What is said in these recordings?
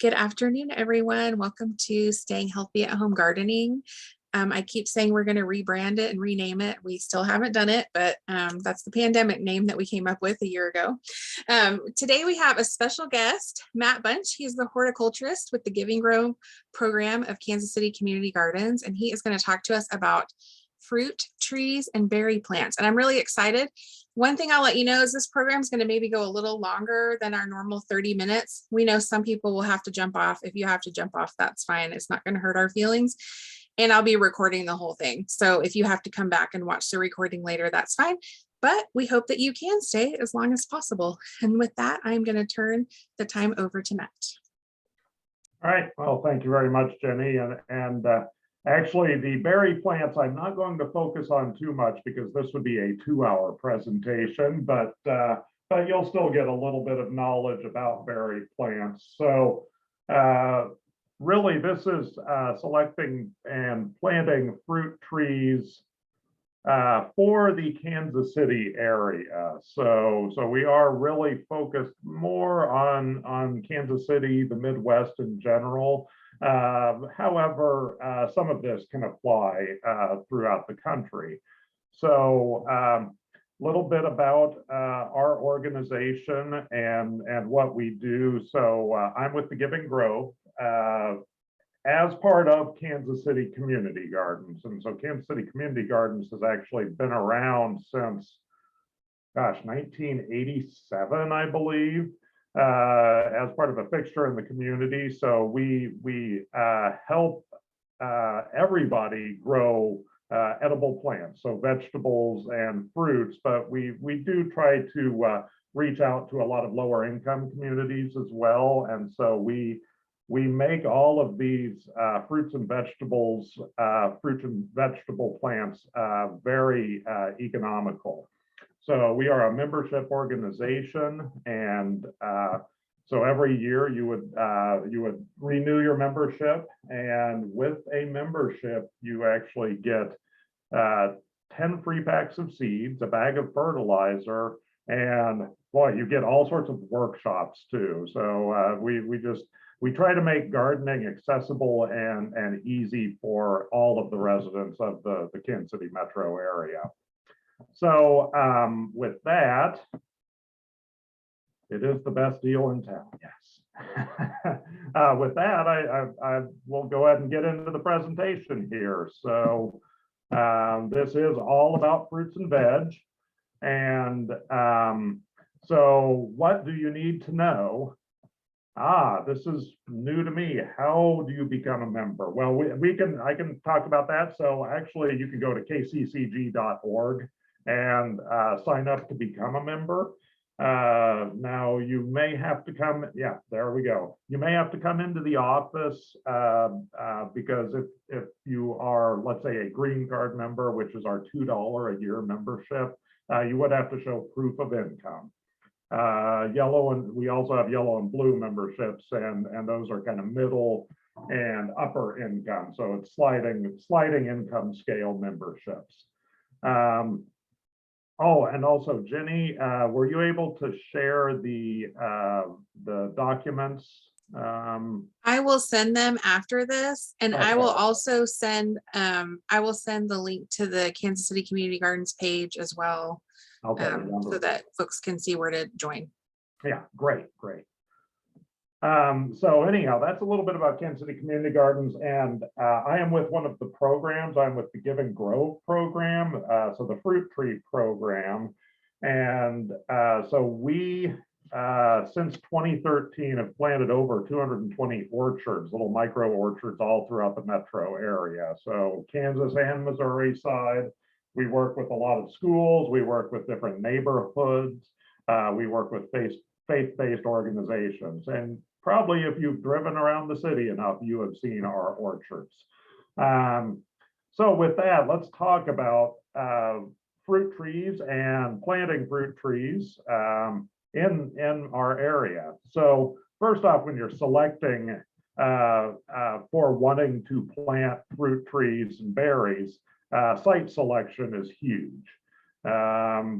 Good afternoon, everyone. Welcome to Staying Healthy at Home Gardening. I keep saying we're going to rebrand it and rename it. We still haven't done it, but that's the pandemic name that we came up with a year ago. Today we have a special guest, Matt Bunch. He's the horticulturist with the Giving Grow program of Kansas City Community Gardens, and he is going to talk to us about fruit trees and berry plants. And I'm really excited. One thing I'll let you know is this program is going to maybe go a little longer than our normal 30 minutes. We know some people will have to jump off. If you have to jump off, that's fine. It's not going to hurt our feelings. And I'll be recording the whole thing. So if you have to come back and watch the recording later, that's fine. But we hope that you can stay as long as possible. And with that, I'm going to turn the time over to Matt. All right. Well, thank you very much, Jenny. And actually, the berry plants, I'm not going to focus on too much because this would be a 2-hour presentation, but you'll still get a little bit of knowledge about berry plants. So really, this is selecting and planting fruit trees for the Kansas City area. So we are really focused more on Kansas City, the Midwest in general. However, some of this can apply throughout the country. So a little bit about our organization and what we do. So I'm with the Giving Grove as part of Kansas City Community Gardens. And so Kansas City Community Gardens has actually been around since, gosh, 1987, I believe. As part of a fixture in the community. So we help everybody grow edible plants, so vegetables and fruits, but we do try to reach out to a lot of lower income communities as well. And so we make all of these fruits and vegetable plants very economical. So we are a membership organization, and so every year you would renew your membership, and with a membership you actually get 10 free packs of seeds, a bag of fertilizer, and boy, you get all sorts of workshops too. So we try to make gardening accessible and easy for all of the residents of the Kansas City metro area. So with that, it is the best deal in town, yes. With that, I will go ahead and get into the presentation here. So this is all about fruits and veg. And so what do you need to know? This is new to me. How do you become a member? Well, I can talk about that. So actually you can go to kccg.org and sign up to become a member. Now you may have to come, there we go. You may have to come into the office because if you are, let's say, a green card member, which is our $2 a year membership, you would have to show proof of income. Yellow, and we also have yellow and blue memberships, and those are kind of middle and upper income. So it's sliding income scale memberships. Oh, and also, Jenny, were you able to share the documents? I will send them after this, and okay. I will also send the link to the Kansas City Community Gardens page as well, okay, so that folks can see where to join. Yeah, great. So anyhow, that's a little bit about Kansas City Community Gardens, and I am with one of the programs. I'm with the Give and Grow program, so the fruit tree program, and so we since 2013 have planted over 220 orchards, little micro orchards, all throughout the metro area. So Kansas and Missouri side, we work with a lot of schools, we work with different neighborhoods, we work with faith-based organizations, and probably if you've driven around the city enough, you have seen our orchards. So with that, let's talk about fruit trees and planting fruit trees in our area. So first off, when you're selecting for wanting to plant fruit trees and berries, site selection is huge.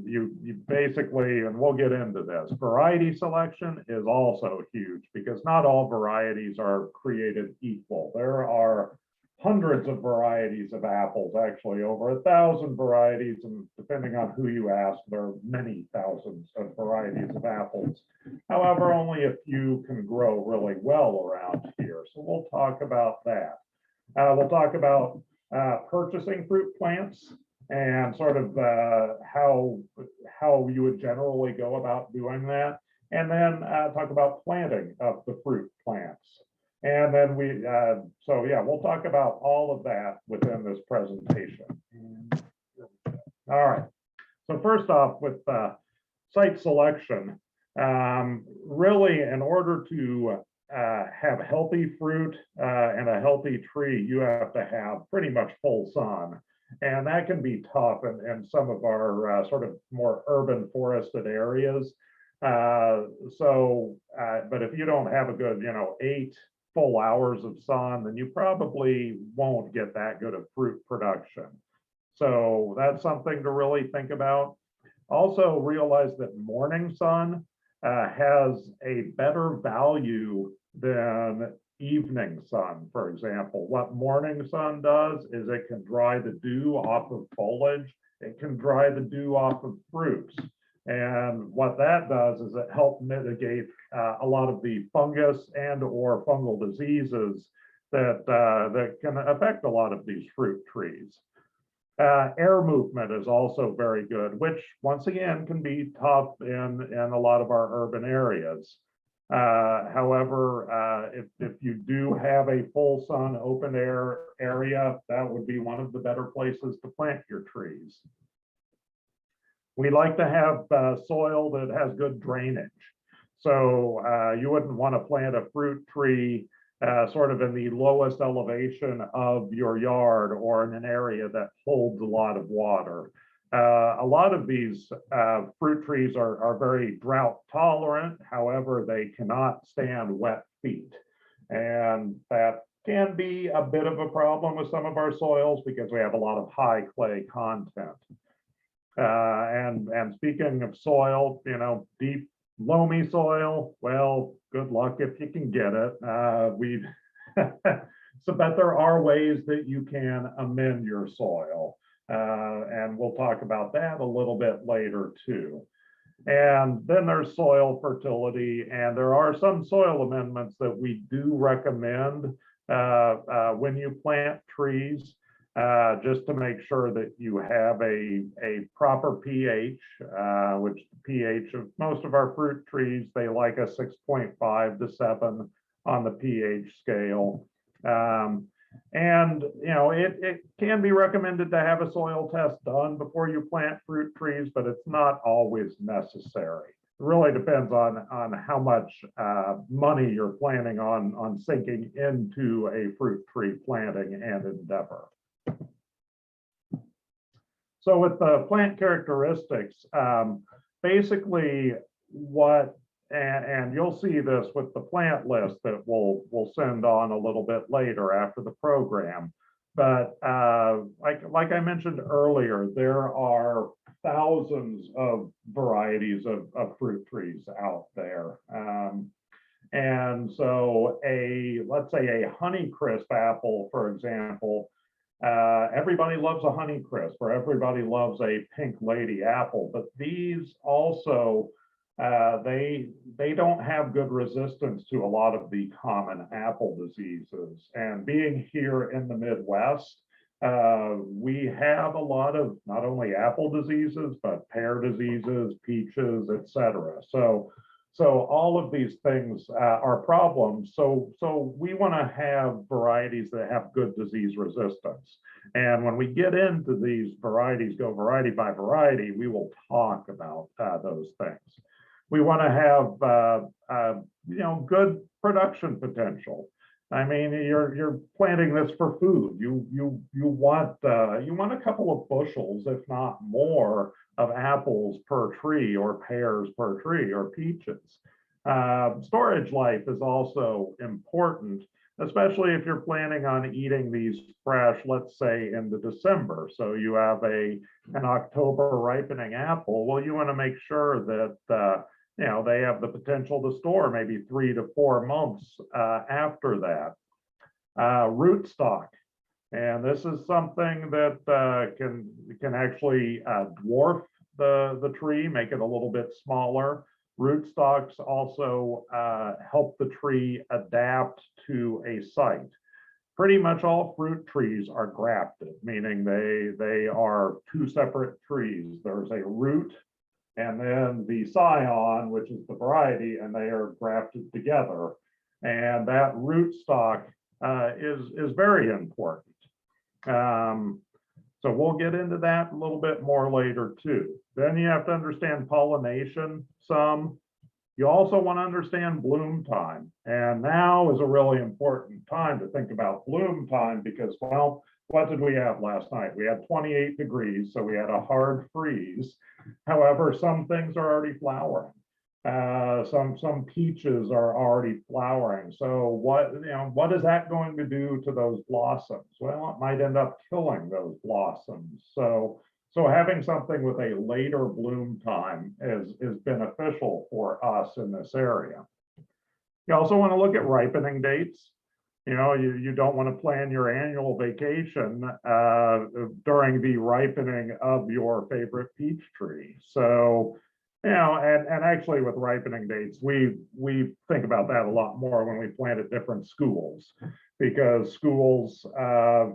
You basically, and we'll get into this, variety selection is also huge because not all varieties are created equal. There are hundreds of varieties of apples, actually over 1,000 varieties, and depending on who you ask, there are many thousands of varieties of apples. However, only a few can grow really well around here. So we'll talk about that. We'll talk about purchasing fruit plants and sort of how you would generally go about doing that. And then talk about planting of the fruit plants. And then so yeah, we'll talk about all of that within this presentation. All right. So first off, with site selection, really in order to have healthy fruit and a healthy tree, you have to have pretty much full sun. And that can be tough in some of our sort of more urban forested areas. But if you don't have a good, 8 full hours of sun, then you probably won't get that good of fruit production. So that's something to really think about. Also realize that morning sun has a better value than evening sun, for example. What morning sun does is it can dry the dew off of foliage. It can dry the dew off of fruits. And what that does is it helps mitigate a lot of the fungus and or fungal diseases that can affect a lot of these fruit trees. Air movement is also very good, which once again can be tough in a lot of our urban areas. However, if you do have a full sun open air area, that would be one of the better places to plant your trees. We like to have soil that has good drainage. So you wouldn't want to plant a fruit tree sort of in the lowest elevation of your yard or in an area that holds a lot of water. A lot of these fruit trees are very drought tolerant. However, they cannot stand wet feet. And that can be a bit of a problem with some of our soils because we have a lot of high clay content. And speaking of soil, deep loamy soil, well, good luck if you can get it. But there are ways that you can amend your soil. And we'll talk about that a little bit later too. And then there's soil fertility, and there are some soil amendments that we do recommend when you plant trees, just to make sure that you have a proper pH, which the pH of most of our fruit trees, they like a 6.5 to 7 on the pH scale. It can be recommended to have a soil test done before you plant fruit trees, but it's not always necessary. It really depends on how much money you're planning on sinking into a fruit tree planting and endeavor. So with the plant characteristics, basically and you'll see this with the plant list that we'll send on a little bit later after the program. But like I mentioned earlier, there are thousands of varieties of fruit trees out there. And so let's say a Honeycrisp apple, for example, everybody loves a Honeycrisp, or everybody loves a Pink Lady apple, but these also they don't have good resistance to a lot of the common apple diseases. And being here in the Midwest, we have a lot of not only apple diseases, but pear diseases, peaches, etc. So all of these things are problems. So we want to have varieties that have good disease resistance. And when we get into these varieties, go variety by variety, we will talk about those things. We want to have good production potential. I mean, you're planting this for food. You want a couple of bushels, if not more, of apples per tree, or pears per tree, or peaches. Storage life is also important. especially if you're planning on eating these fresh, let's say into December. So you have an October ripening apple. Well, you want to make sure that they have the potential to store maybe 3 to 4 months after that. Rootstock. And this is something that can actually dwarf the tree, make it a little bit smaller. Rootstocks also help the tree adapt to a site. Pretty much all fruit trees are grafted, meaning they are 2 separate trees. There's a root and then the scion, which is the variety, and they are grafted together. And that rootstock is very important. So we'll get into that a little bit more later too. Then you have to understand pollination some. You also want to understand bloom time. And now is a really important time to think about bloom time because, well, what did we have last night? We had 28 degrees, so we had a hard freeze. However, some things are already flowering. Some peaches are already flowering. So what is that going to do to those blossoms? Well, it might end up killing those blossoms. So having something with a later bloom time is beneficial for us in this area. You also want to look at ripening dates. You don't want to plan your annual vacation during the ripening of your favorite peach tree. So and actually with ripening dates, we think about that a lot more when we plant at different schools, because schools,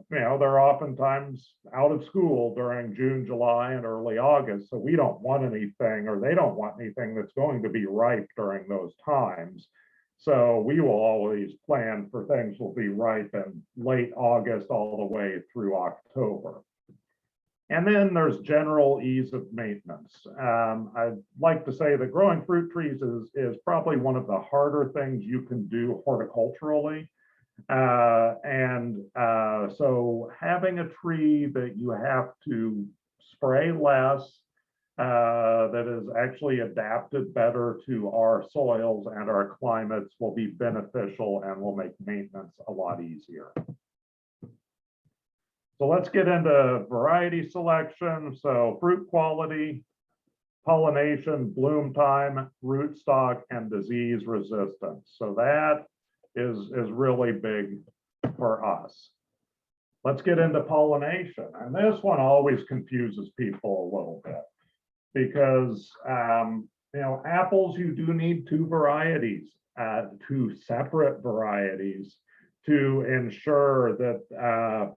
they're oftentimes out of school during June, July, and early August. So we don't want anything, or they don't want anything that's going to be ripe during those times. So we will always plan for things will be ripe in late August all the way through October. And then there's general ease of maintenance. I'd like to say that growing fruit trees is probably one of the harder things you can do horticulturally. So having a tree that you have to spray less, that is actually adapted better to our soils and our climates will be beneficial and will make maintenance a lot easier. So let's get into variety selection. So fruit quality, pollination, bloom time, rootstock, and disease resistance. So that is really big for us. Let's get into pollination. And this one always confuses people a little bit because, apples, you do need 2 varieties, 2 separate varieties to ensure that,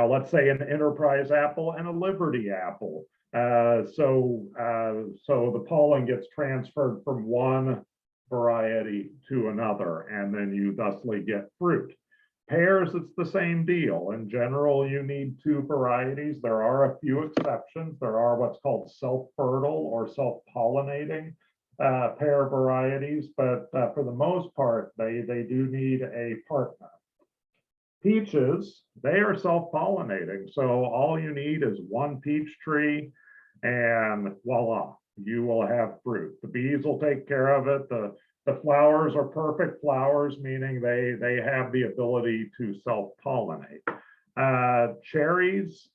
let's say an enterprise apple and a Liberty apple. So the pollen gets transferred from one variety to another, and then you thusly get fruit. Pears, it's the same deal. In general, you need 2 varieties. There are a few exceptions. There are what's called self-fertile or self-pollinating pear varieties, but for the most part, they do need a partner. Peaches, they are self-pollinating. So all you need is 1 peach tree and voila, you will have fruit. The bees will take care of it. The flowers are perfect flowers, meaning they have the ability to self-pollinate. Cherries,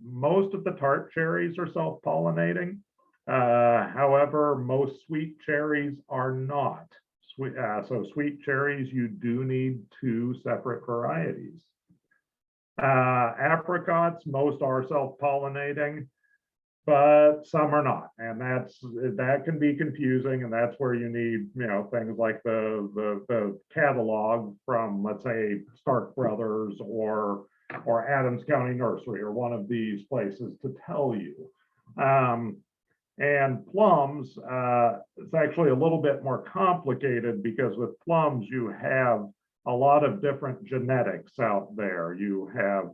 most of the tart cherries are self-pollinating. However, most sweet cherries are not. So sweet cherries, you do need 2 separate varieties. Apricots, most are self-pollinating, but some are not, and that can be confusing, and that's where you need things like the catalog from, let's say, Stark Brothers or Adams County Nursery or one of these places to tell you. And plums, it's actually a little bit more complicated because with plums, you have a lot of different genetics out there. You have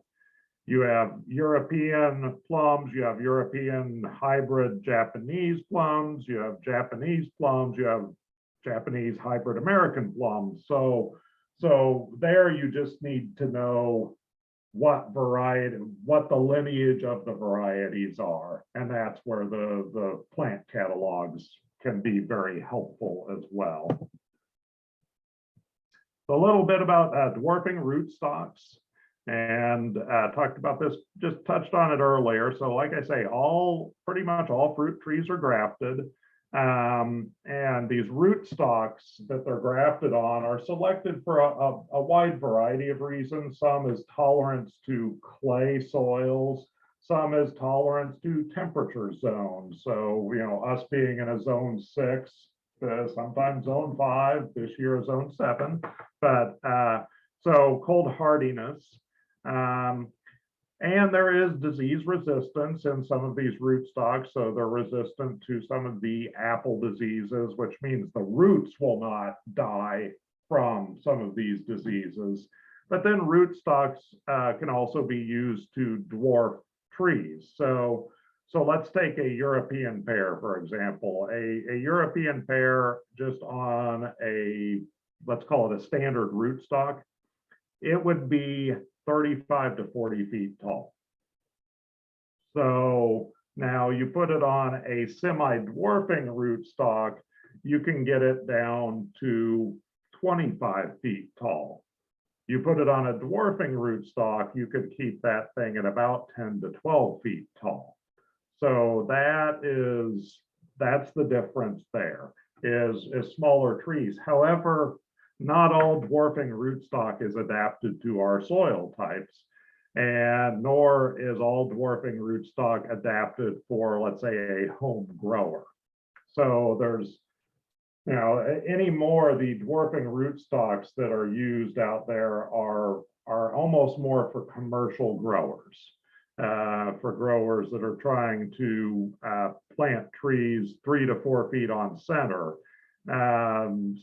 European plums, you have European hybrid Japanese plums, you have Japanese plums, you have Japanese hybrid American plums. So there you just need to know what variety, what the lineage of the varieties are. And that's where the plant catalogs can be very helpful as well. So a little bit about dwarfing rootstocks, and talked about this, just touched on it earlier. So like I say, pretty much all fruit trees are grafted. And these rootstocks that they're grafted on are selected for a wide variety of reasons. Some is tolerance to clay soils, some is tolerance to temperature zones. So, us being in a zone 6, sometimes zone 5, this year zone 7, but so cold hardiness. And there is disease resistance in some of these rootstocks, so they're resistant to some of the apple diseases, which means the roots will not die from some of these diseases. But then rootstocks can also be used to dwarf trees. So let's take a European pear, for example. A European pear just on let's call it a standard rootstock, it would be 35 to 40 feet tall. So now you put it on a semi-dwarfing rootstock, you can get it down to 25 feet tall. You put it on a dwarfing rootstock, you could keep that thing at about 10 to 12 feet tall. So that's the difference there, is smaller trees. However, not all dwarfing rootstock is adapted to our soil types, and nor is all dwarfing rootstock adapted for, let's say, a home grower. So there's, anymore, the dwarfing rootstocks that are used out there are almost more for commercial growers, for growers that are trying to plant trees 3 to 4 feet on center.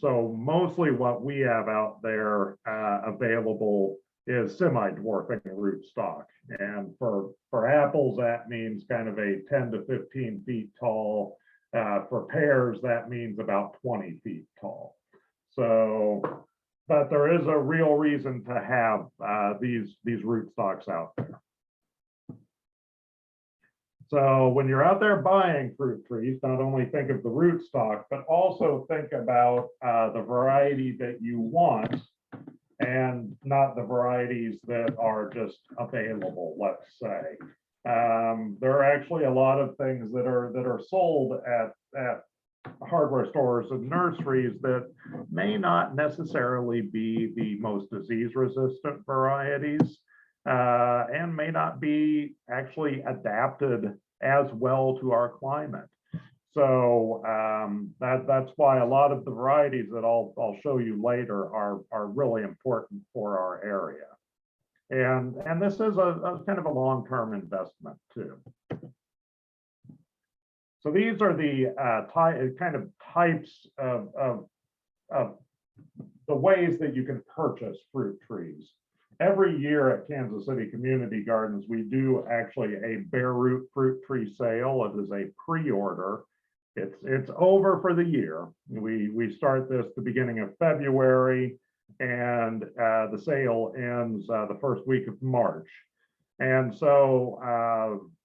So mostly what we have out there available is semi-dwarfing rootstock. And for apples, that means kind of a 10 to 15 feet tall. For pears, that means about 20 feet tall. So, but there is a real reason to have these rootstocks out there. So when you're out there buying fruit trees, not only think of the rootstock, but also think about the variety that you want, and not the varieties that are just available, let's say. There are actually a lot of things that are sold at hardware stores and nurseries that may not necessarily be the most disease-resistant varieties. And may not be actually adapted as well to our climate. So that's why a lot of the varieties that I'll show you later are really important for our area. And this is a kind of a long-term investment too. So these are the kind of types of the ways that you can purchase fruit trees. Every year at Kansas City Community Gardens, we do actually a bare root fruit tree sale. It is a pre-order. It's over for the year. We start this the beginning of February, and the sale ends the first week of March. And so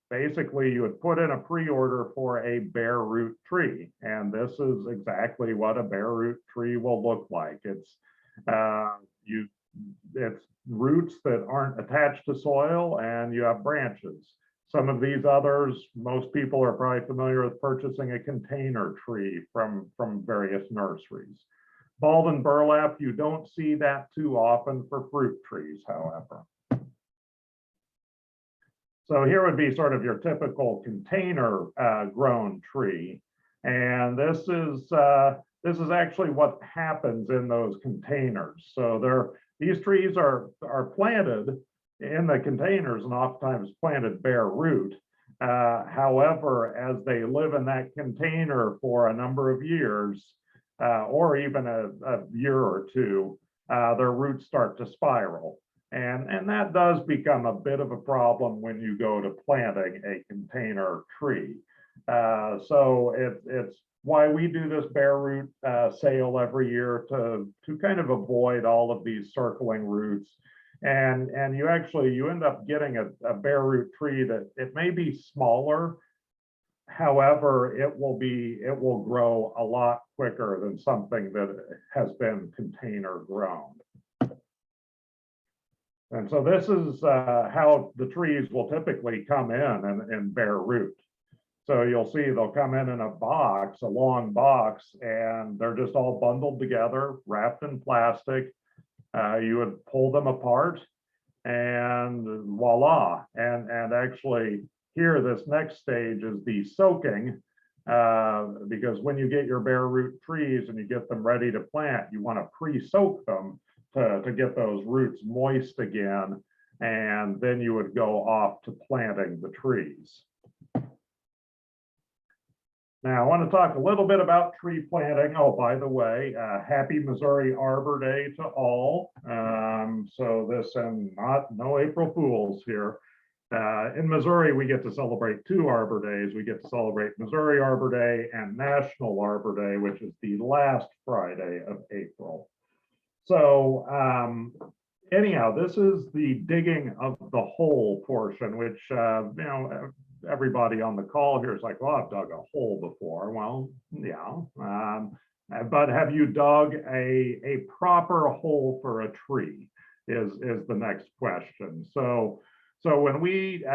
basically you would put in a pre-order for a bare root tree, and this is exactly what a bare root tree will look like. It's roots that aren't attached to soil, and you have branches. Some of these others, most people are probably familiar with purchasing a container tree from various nurseries. Balled and burlap, you don't see that too often for fruit trees, however. So here would be sort of your typical container grown tree. And this is actually what happens in those containers. So these trees are planted in the containers and oftentimes planted bare root. However, as they live in that container for a number of years, or even a year or two, their roots start to spiral. And that does become a bit of a problem when you go to planting a container tree. So it's why we do this bare root sale every year to kind of avoid all of these circling roots. And you end up getting a bare root tree that it may be smaller. However, it will grow a lot quicker than something that has been container grown. And so this is how the trees will typically come in and bear root. So you'll see they'll come in a box, a long box, and they're just all bundled together, wrapped in plastic. You would pull them apart and voila. And actually here, this next stage is the soaking, because when you get your bare root trees and you get them ready to plant, you want to pre-soak them to get those roots moist again. And then you would go off to planting the trees. Now, I want to talk a little bit about tree planting. Oh, by the way, happy Missouri Arbor Day to all. So this, and no April Fools here. In Missouri, we get to celebrate 2 Arbor Days. We get to celebrate Missouri Arbor Day and National Arbor Day, which is the last Friday of April. So anyhow, this is the digging of the hole portion, which, everybody on the call here is like, well, I've dug a hole before. Well, yeah. But have you dug a proper hole for a tree is the next question. So when we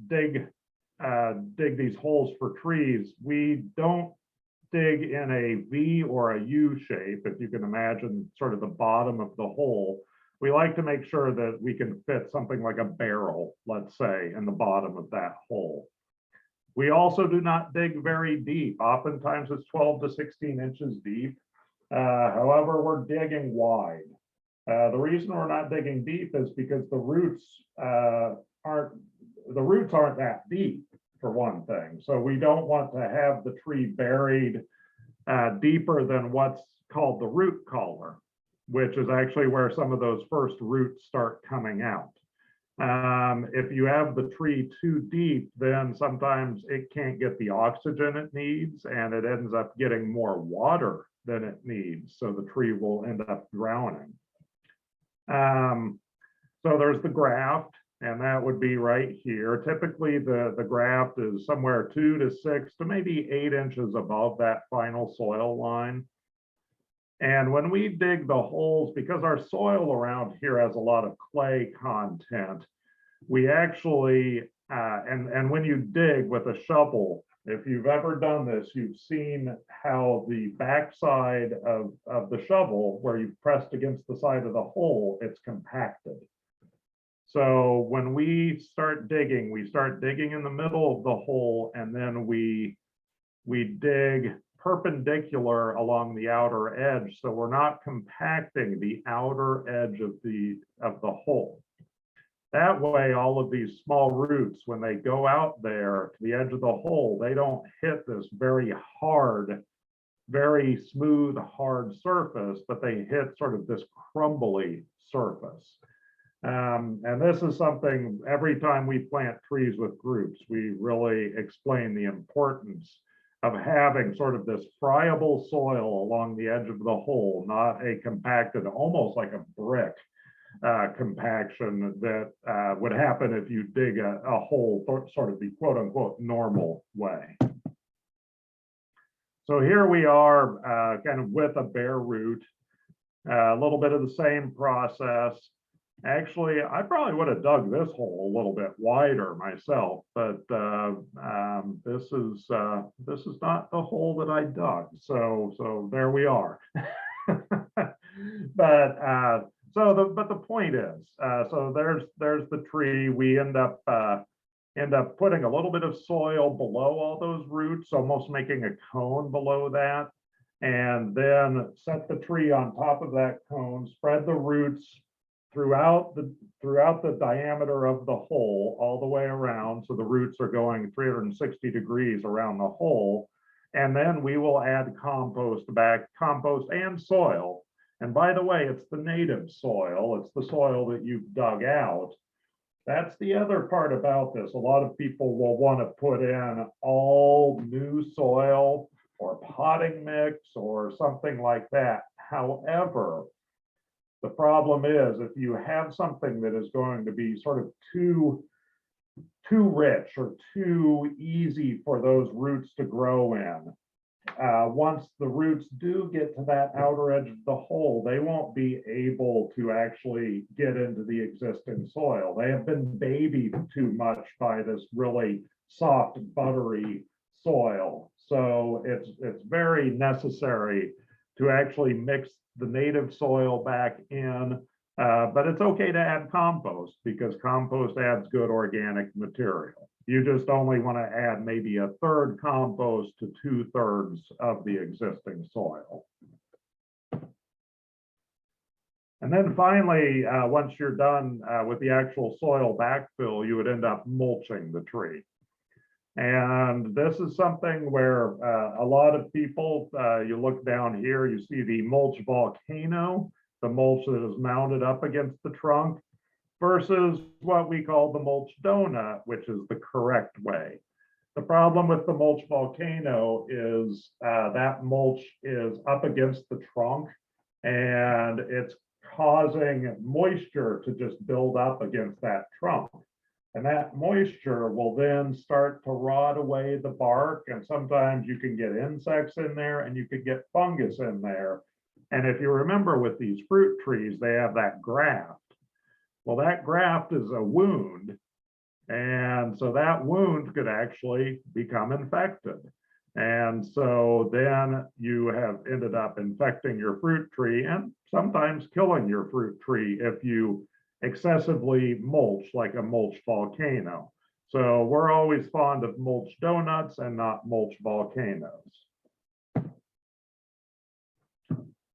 dig these holes for trees, we don't dig in a V or a U shape, if you can imagine sort of the bottom of the hole. We like to make sure that we can fit something like a barrel, let's say, in the bottom of that hole. We also do not dig very deep. Oftentimes it's 12 to 16 inches deep. However, we're digging wide. The reason we're not digging deep is because the roots aren't that deep, for one thing. So we don't want to have the tree buried deeper than what's called the root collar, which is actually where some of those first roots start coming out. If you have the tree too deep, then sometimes it can't get the oxygen it needs, and it ends up getting more water than it needs. So the tree will end up drowning. So there's the graft, and that would be right here. Typically, the graft is somewhere 2 to 6 to maybe 8 inches above that final soil line. And when we dig the holes, because our soil around here has a lot of clay content, we actually, and when you dig with a shovel, if you've ever done this, you've seen how the backside of the shovel, where you've pressed against the side of the hole, it's compacted. So when we start digging in the middle of the hole, and then we dig perpendicular along the outer edge, so we're not compacting the outer edge of the hole. That way, all of these small roots, when they go out there to the edge of the hole, they don't hit this very hard, very smooth, hard surface, but they hit sort of this crumbly surface. And this is something, every time we plant trees with groups, we really explain the importance of having sort of this friable soil along the edge of the hole, not a compacted, almost like a brick compaction that would happen if you dig a hole sort of the quote unquote normal way. So here we are kind of with a bare root, a little bit of the same process. Actually, I probably would have dug this hole a little bit wider myself, but this is not the hole that I dug. So there we are. But the point is, so there's the tree. We end up putting a little bit of soil below all those roots, almost making a cone below that, and then set the tree on top of that cone, spread the roots throughout the diameter of the hole all the way around, so the roots are going 360 degrees around the hole. And then we will add compost and soil. And by the way, it's the native soil, it's the soil that you've dug out. That's the other part about this. A lot of people will want to put in all new soil or potting mix or something like that. However, the problem is, if you have something that is going to be sort of too rich or too easy for those roots to grow in, once the roots do get to that outer edge of the hole, they won't be able to actually get into the existing soil. They have been babied too much by this really soft, buttery soil. So it's very necessary to actually mix the native soil back in. But it's okay to add compost because compost adds good organic material. You just only want to add maybe a third compost to 2/3 of the existing soil. And then finally, once you're done with the actual soil backfill, you would end up mulching the tree. And this is something where a lot of people, you look down here, you see the mulch volcano, the mulch that is mounted up against the trunk, versus what we call the mulch donut, which is the correct way. The problem with the mulch volcano is that mulch is up against the trunk and it's causing moisture to just build up against that trunk. And that moisture will then start to rot away the bark, and sometimes you can get insects in there and you could get fungus in there. And if you remember with these fruit trees, they have that graft. Well, that graft is a wound, and so that wound could actually become infected. And so then you have ended up infecting your fruit tree and sometimes killing your fruit tree if you excessively mulch like a mulch volcano. So we're always fond of mulch donuts and not mulch volcanoes.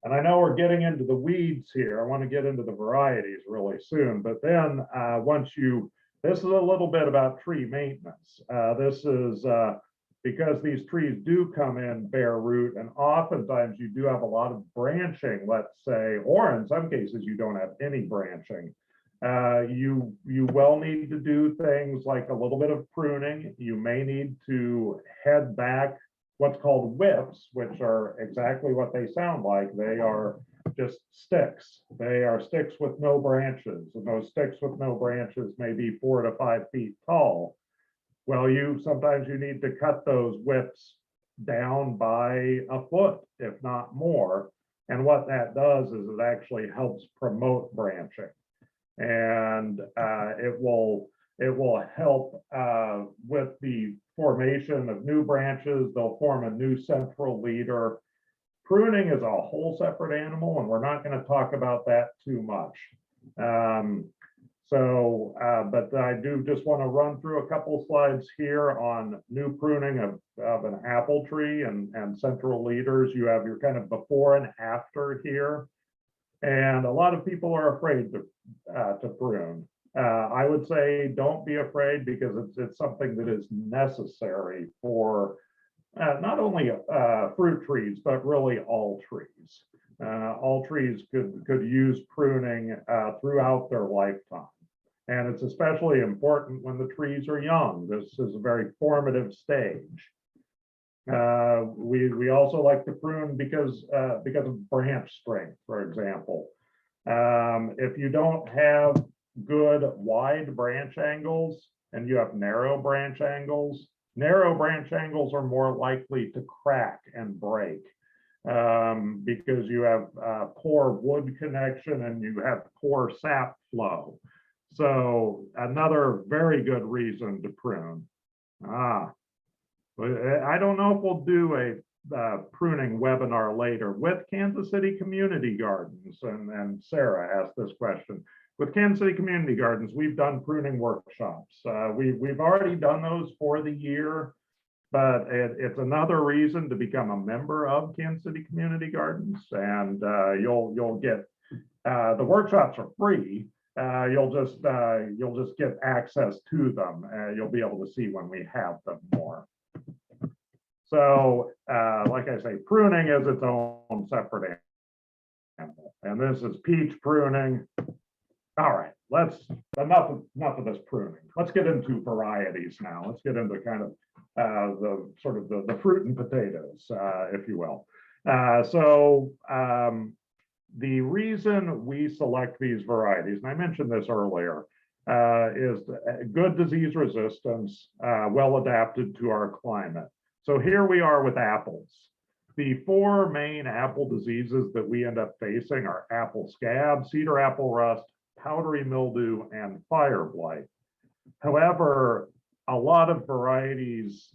And I know we're getting into the weeds here. I want to get into the varieties really soon, but then this is a little bit about tree maintenance. This is because these trees do come in bare root, and oftentimes you do have a lot of branching, let's say, or in some cases you don't have any branching. You will need to do things like a little bit of pruning. You may need to head back what's called whips, which are exactly what they sound like. They are just sticks. They are sticks with no branches, and those sticks with no branches may be 4 to 5 feet tall. Well, sometimes you need to cut those whips down by a foot, if not more. And what that does is it actually helps promote branching. And it will help with the formation of new branches. They'll form a new central leader. Pruning is a whole separate animal, and we're not going to talk about that too much. But I do just want to run through a couple slides here on new pruning of an apple tree and central leaders. You have your kind of before and after here. And a lot of people are afraid to prune. I would say don't be afraid, because it's something that is necessary for not only fruit trees, but really all trees. All trees could use pruning throughout their lifetime. And it's especially important when the trees are young. This is a very formative stage. We also like to prune because of branch strength, for example. If you don't have good wide branch angles and you have narrow branch angles are more likely to crack and break because you have poor wood connection and you have poor sap flow. So another very good reason to prune. I don't know if we'll do a pruning webinar later with Kansas City Community Gardens, and Sarah asked this question. With Kansas City Community Gardens, we've done pruning workshops. We've already done those for the year, but it's another reason to become a member of Kansas City Community Gardens, and you'll get the workshops are free. You'll just get access to them. You'll be able to see when we have them more. So, like I say, pruning is its own separate animal, and this is peach pruning. All right, enough of this pruning. Let's get into varieties now. Let's get into kind of the fruit and potatoes, if you will. The reason we select these varieties, and I mentioned this earlier, is good disease resistance, well adapted to our climate. So here we are with apples. The four main apple diseases that we end up facing are apple scab, cedar apple rust, powdery mildew, and fire blight. However, a lot of varieties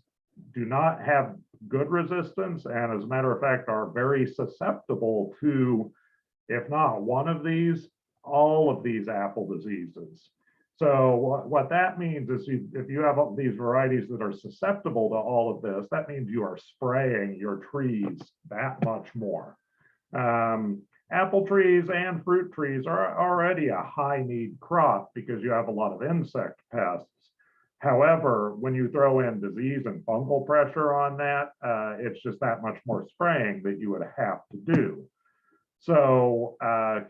do not have good resistance, and as a matter of fact, are very susceptible to, if not one of these, all of these apple diseases. So what that means is if you have these varieties that are susceptible to all of this, that means you are spraying your trees that much more. Apple trees and fruit trees are already a high need crop because you have a lot of insect pests. However, when you throw in disease and fungal pressure on that, it's just that much more spraying that you would have to do. So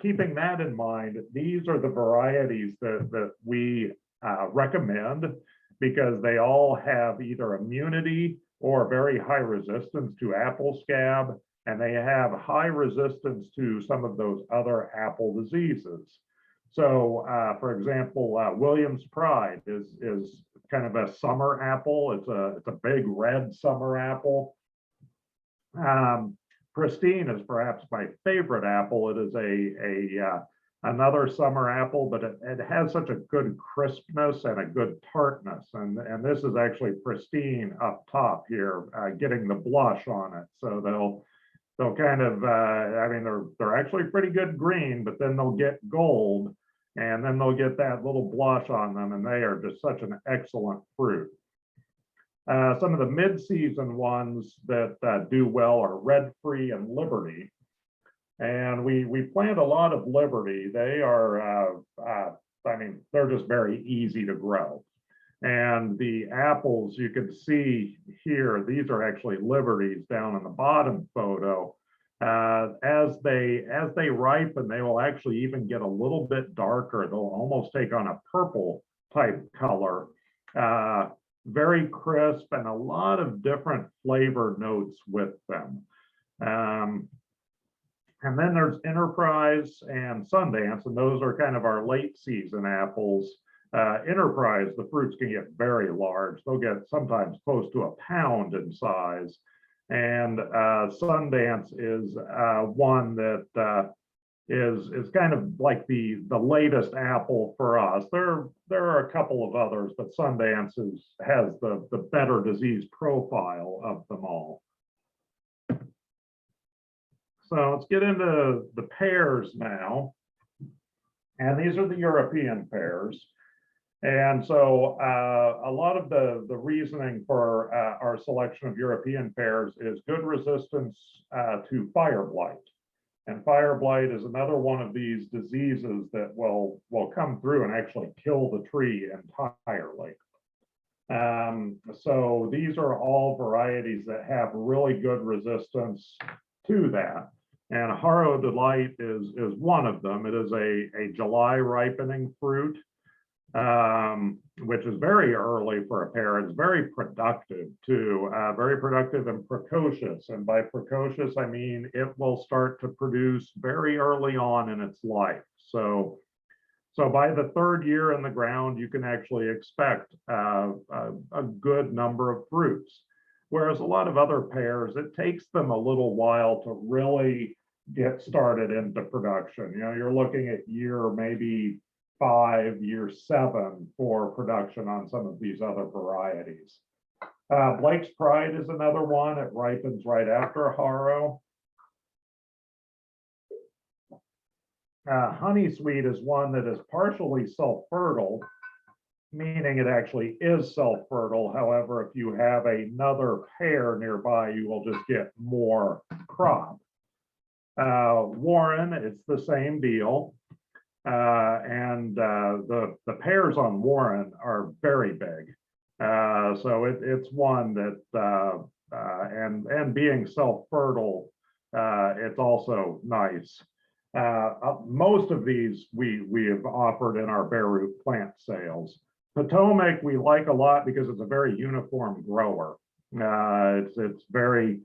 keeping that in mind, these are the varieties that we recommend because they all have either immunity or very high resistance to apple scab, and they have high resistance to some of those other apple diseases. So for example, Williams Pride is kind of a summer apple. It's a big red summer apple. Pristine is perhaps my favorite apple. It is another summer apple, but it has such a good crispness and a good tartness. And this is actually Pristine up top here, getting the blush on it. So they'll kind of, I mean, they're actually pretty good green, but then they'll get gold, and then they'll get that little blush on them, and they are just such an excellent fruit. Some of the mid-season ones that do well are Red Free and Liberty. And we plant a lot of Liberty. They are, I mean, they're just very easy to grow. And the apples you can see here, these are actually Liberties down in the bottom photo. As they ripen, they will actually even get a little bit darker. They'll almost take on a purple type color. Very crisp and a lot of different flavor notes with them. And then there's Enterprise and Sundance, and those are kind of our late season apples. Enterprise, the fruits can get very large. They'll get sometimes close to a pound in size. And Sundance is one that is kind of like the latest apple for us. There are a couple of others, but Sundance has the better disease profile of them all. So let's get into the pears now. And these are the European pears. And so a lot of the reasoning for our selection of European pears is good resistance to fire blight. And fire blight is another one of these diseases that will come through and actually kill the tree entirely. So these are all varieties that have really good resistance to that. And Haro Delight is one of them. It is a July ripening fruit, which is very early for a pear. It's very productive too, very productive and precocious. And by precocious, I mean it will start to produce very early on in its life. So by the third year in the ground, you can actually expect a good number of fruits. Whereas a lot of other pears, it takes them a little while to really get started into production. You know, you're looking at year maybe 5, year 7 for production on some of these other varieties. Blake's Pride is another one. It ripens right after Haro. Honey Sweet is one that is partially self-fertile, meaning it actually is self-fertile. However, if you have another pear nearby, you will just get more crop. Warren, it's the same deal. And the pears on Warren are very big. So it's one that, and being self-fertile, it's also nice. Most of these we have offered in our bare root plant sales. Potomac we like a lot because it's a very uniform grower. It's very,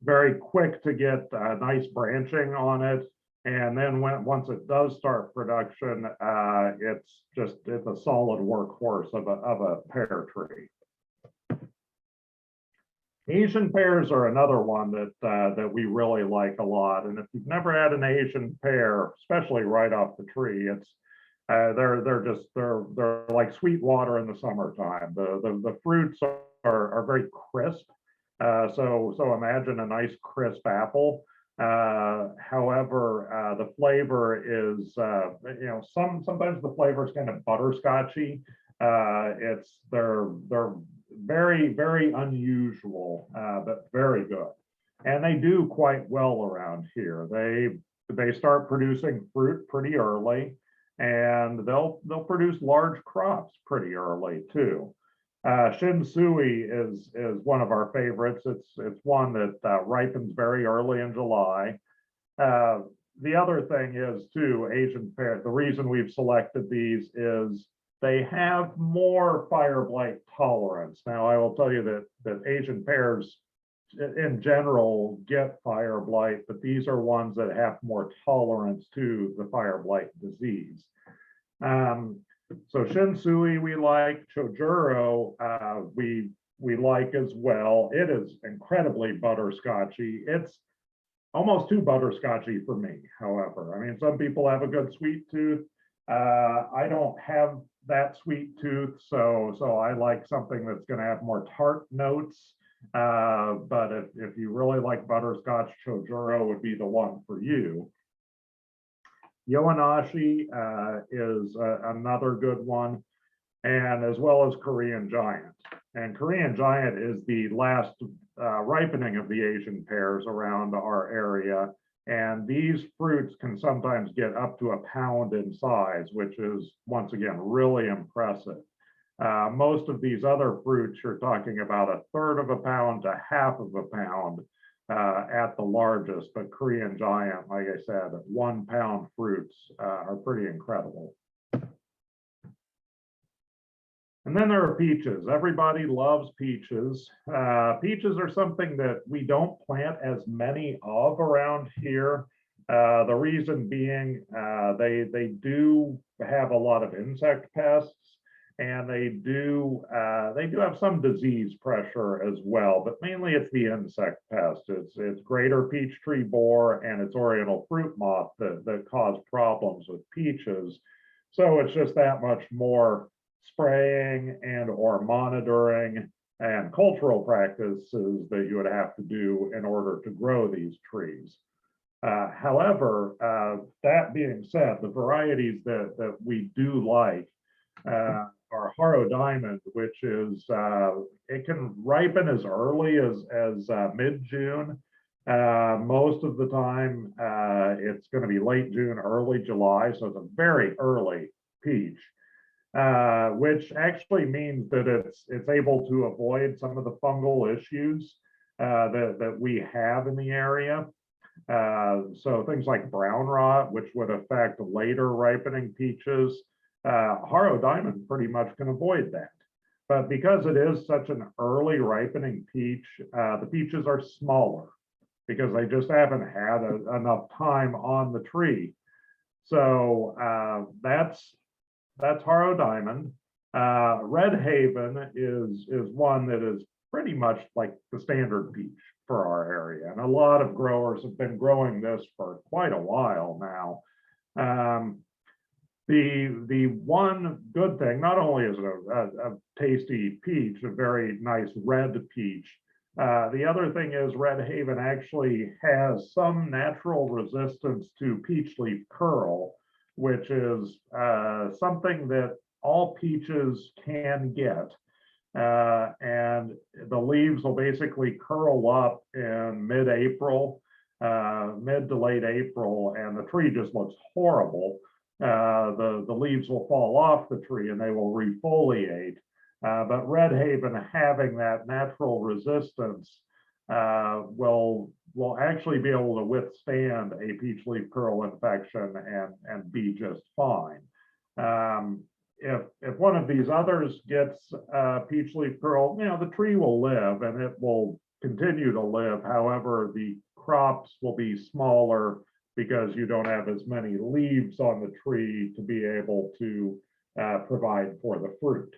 very quick to get nice branching on it. And then once it does start production, it's a solid workhorse of a pear tree. Asian pears are another one that we really like a lot. And if you've never had an Asian pear, especially right off the tree, it's they're like sweet water in the summertime. The fruits are very crisp. So imagine a nice crisp apple. However, the flavor is sometimes the flavor is kind of butterscotchy. They're very unusual, but very good. And they do quite well around here. They start producing fruit pretty early, and they'll produce large crops pretty early too. Shinsui is one of our favorites. It's one that ripens very early in July. The other thing is too, Asian pear. The reason we've selected these is they have more fire blight tolerance. Now, I will tell you that Asian pears in general get fire blight, but these are ones that have more tolerance to the fire blight disease. So Shinsui we like, Chojuro we like as well. It is incredibly butterscotchy. It's almost too butterscotchy for me, however. I mean, some people have a good sweet tooth. I don't have that sweet tooth, so I like something that's going to have more tart notes. But if you really like butterscotch, Chojuro would be the one for you. Yoanashi is another good one, and as well as Korean Giant. And Korean Giant is the last ripening of the Asian pears around our area. And these fruits can sometimes get up to a pound in size, which is, once again, really impressive. Most of these other fruits, you're talking about a third of a pound to half of a pound at the largest, but Korean Giant, like I said, 1 pound fruits are pretty incredible. And then there are peaches. Everybody loves peaches. Peaches are something that we don't plant as many of around here. The reason being they do have a lot of insect pests, and they do have some disease pressure as well, but mainly it's the insect pest. It's greater peach tree borer and it's oriental fruit moth that cause problems with peaches. So it's just that much more spraying and or monitoring and cultural practices that you would have to do in order to grow these trees. However, that being said, the varieties that we do like are Haro Diamond, which is it can ripen as early as mid-June. Most of the time, it's going to be late June, early July, so it's a very early peach. Which actually means that it's able to avoid some of the fungal issues that we have in the area. So things like brown rot, which would affect later ripening peaches, Haro Diamond pretty much can avoid that. But because it is such an early ripening peach, the peaches are smaller because they just haven't had enough time on the tree. So that's Haro Diamond. Red Haven is one that is pretty much like the standard peach for our area, and a lot of growers have been growing this for quite a while now. The one good thing, not only is it a tasty peach, a very nice red peach, the other thing is Red Haven actually has some natural resistance to peach leaf curl, which is something that all peaches can get. And the leaves will basically curl up in mid-April, mid to late April, and the tree just looks horrible. The leaves will fall off the tree and they will refoliate. But Red Haven, having that natural resistance, will actually be able to withstand a peach leaf curl infection and be just fine. If one of these others gets peach leaf curl, the tree will live and it will continue to live. However, the crops will be smaller because you don't have as many leaves on the tree to be able to provide for the fruit.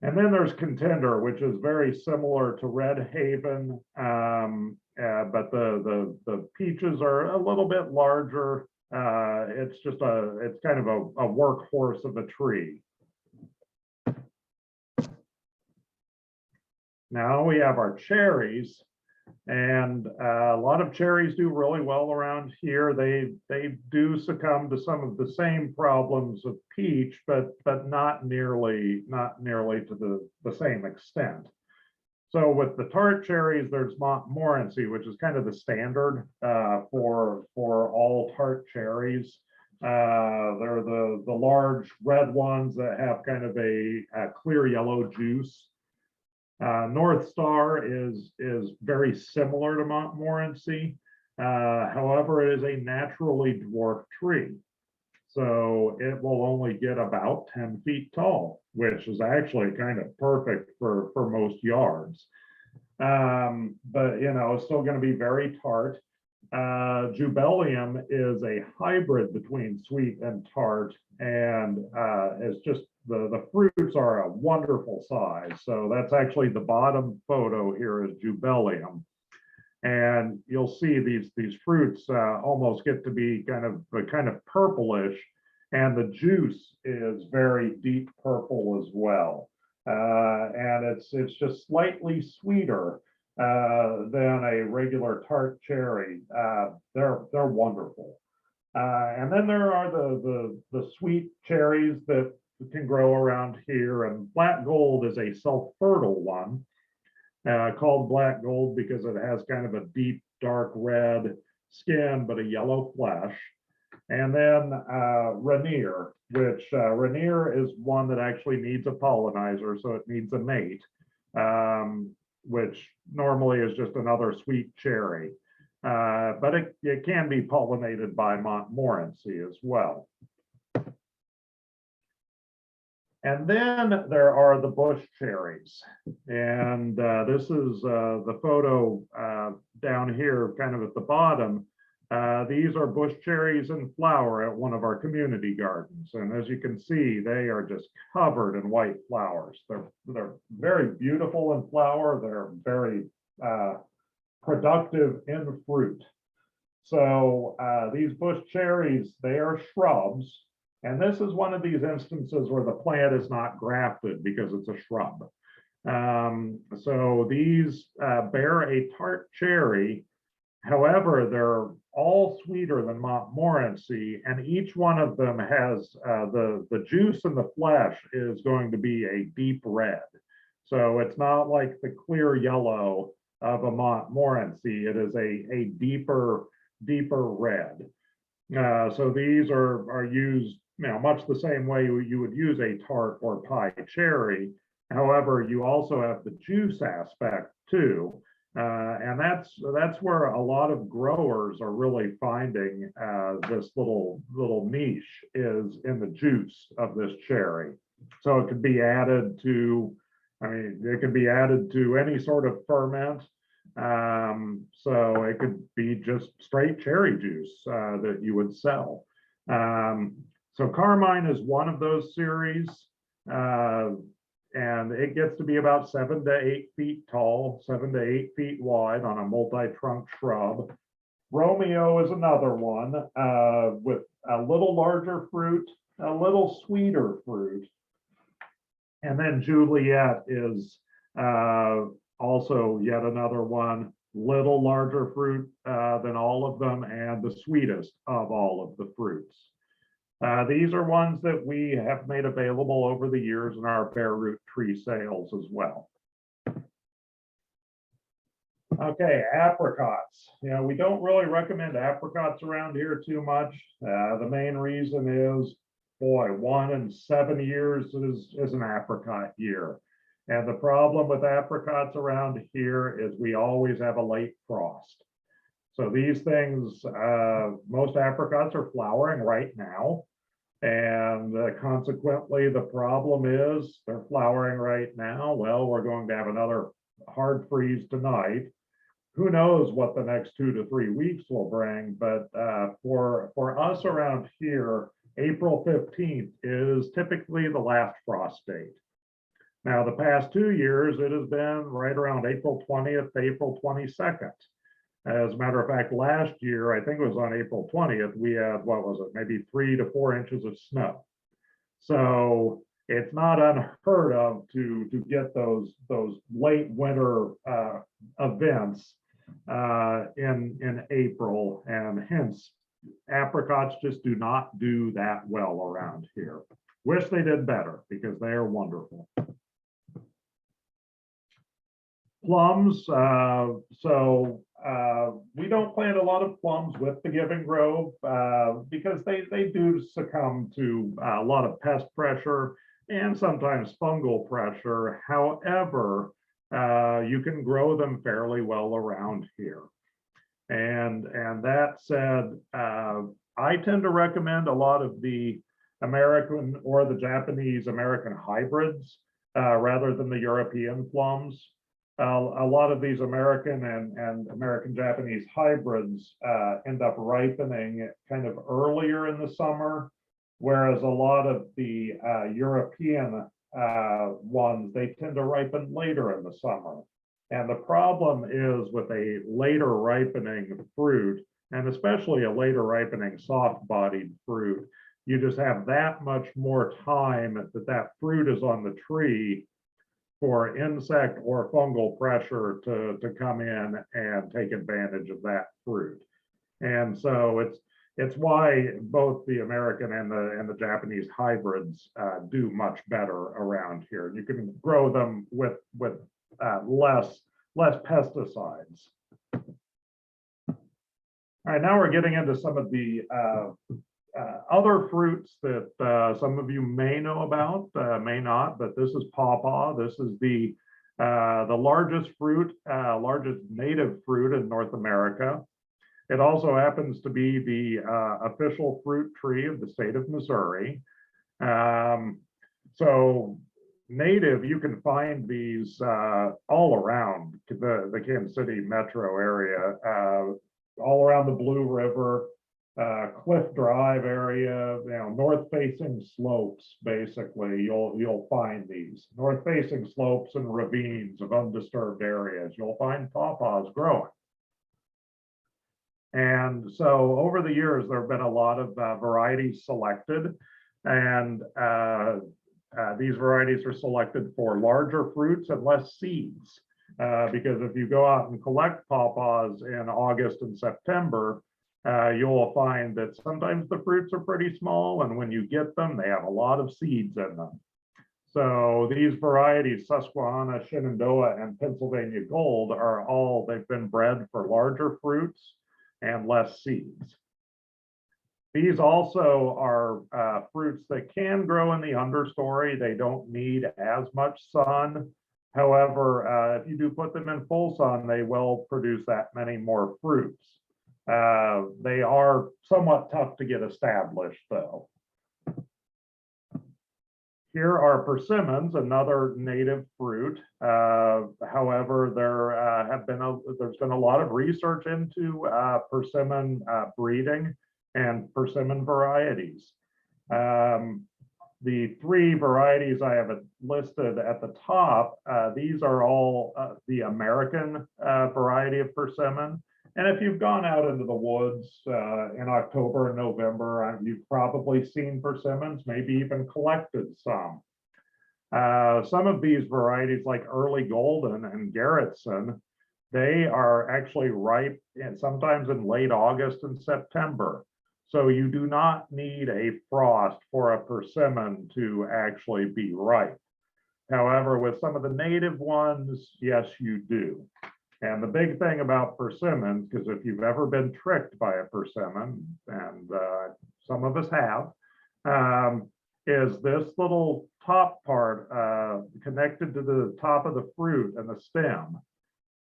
And then there's Contender, which is very similar to Red Haven, but the peaches are a little bit larger. It's kind of a workhorse of a tree. Now we have our cherries, and a lot of cherries do really well around here. They do succumb to some of the same problems of peach, but not nearly to the same extent. So with the tart cherries, there's Montmorency, which is kind of the standard for all tart cherries. They're the large red ones that have kind of a clear yellow juice. North Star is very similar to Montmorency. However, it is a naturally dwarfed tree. So it will only get about 10 feet tall, which is actually kind of perfect for most yards. But it's still going to be very tart. Jubelium is a hybrid between sweet and tart, and it's just the fruits are a wonderful size. So that's actually the bottom photo here is Jubelium. And you'll see these fruits almost get to be kind of purplish, and the juice is very deep purple as well. And it's just slightly sweeter than a regular tart cherry. They're wonderful. And then there are the sweet cherries that can grow around here, and Black Gold is a self-fertile one. Called Black Gold because it has kind of a deep dark red skin but a yellow flesh. And then Rainier, which Rainier is one that actually needs a pollinizer, so it needs a mate, which normally is just another sweet cherry. But it can be pollinated by Montmorency as well. And then there are the bush cherries. And this is the photo down here, kind of at the bottom. These are bush cherries in flower at one of our community gardens. And as you can see, they are just covered in white flowers. They're very beautiful in flower. They're very productive in fruit. So these bush cherries, they are shrubs. And this is one of these instances where the plant is not grafted because it's a shrub. So these bear a tart cherry. However, they're all sweeter than Montmorency, and each one of them has the juice in the flesh is going to be a deep red. So it's not like the clear yellow of a Montmorency. It is a deeper red. So these are used much the same way you would use a tart or pie cherry. However, you also have the juice aspect too. And that's where a lot of growers are really finding this little niche is in the juice of this cherry. So it could be added to, it could be added to any sort of ferment. So it could be just straight cherry juice that you would sell. So Carmine is one of those series, and it gets to be about 7 to 8 feet tall, 7 to 8 feet wide on a multi-trunk shrub. Romeo is another one with a little larger fruit, a little sweeter fruit. And then Juliet is also yet another one, little larger fruit than all of them and the sweetest of all of the fruits. These are ones that we have made available over the years in our bare root tree sales as well. Okay, apricots. We don't really recommend apricots around here too much. The main reason is, boy, 1 in 7 years is an apricot year. And the problem with apricots around here is we always have a late frost. So these things, most apricots are flowering right now. And consequently, the problem is they're flowering right now. Well, we're going to have another hard freeze tonight. Who knows what the next 2 to 3 weeks will bring, but for us around here, April 15th is typically the last frost date. Now, the past 2 years, it has been right around April 20th to April 22nd. As a matter of fact, last year, I think it was on April 20th, we had, what was it, maybe 3 to 4 inches of snow. So it's not unheard of to get those late winter events in April, and hence apricots just do not do that well around here. Wish they did better because they are wonderful. Plums, we don't plant a lot of plums with the Give and Grow because they do succumb to a lot of pest pressure and sometimes fungal pressure. However, you can grow them fairly well around here. And that said, I tend to recommend a lot of the American or the Japanese American hybrids rather than the European plums. A lot of these American and American Japanese hybrids end up ripening kind of earlier in the summer, whereas a lot of the European ones, they tend to ripen later in the summer. And the problem is with a later ripening fruit, and especially a later ripening soft-bodied fruit, you just have that much more time that fruit is on the tree for insect or fungal pressure to come in and take advantage of that fruit. And so it's why both the American and the Japanese hybrids do much better around here. You can grow them with less pesticides. All right, now we're getting into some of the other fruits that some of you may know about, may not, but this is pawpaw. This is the largest fruit, largest native fruit in North America. It also happens to be the official fruit tree of the state of Missouri. So native, you can find these all around the Kansas City metro area, all around the Blue River, Cliff Drive area, north-facing slopes. Basically, you'll find these north-facing slopes and ravines of undisturbed areas. You'll find pawpaws growing. And so over the years, there have been a lot of varieties selected, and these varieties are selected for larger fruits and less seeds. Because if you go out and collect pawpaws in August and September, you'll find that sometimes the fruits are pretty small, and when you get them, they have a lot of seeds in them. So these varieties, Susquehanna, Shenandoah, and Pennsylvania Gold, they've been bred for larger fruits and less seeds. These also are fruits that can grow in the understory. They don't need as much sun. However, if you do put them in full sun, they will produce that many more fruits. They are somewhat tough to get established, though. Here are persimmons, another native fruit. However, there's been a lot of research into persimmon breeding and persimmon varieties. The 3 varieties I have listed at the top, these are all the American variety of persimmon. And if you've gone out into the woods in October and November, you've probably seen persimmons, maybe even collected some. Some of these varieties, like Early Golden and Garrettson, they are actually ripe sometimes in late August and September. So you do not need a frost for a persimmon to actually be ripe. However, with some of the native ones, yes, you do. And the big thing about persimmons, because if you've ever been tricked by a persimmon, and some of us have, is this little top part connected to the top of the fruit and the stem.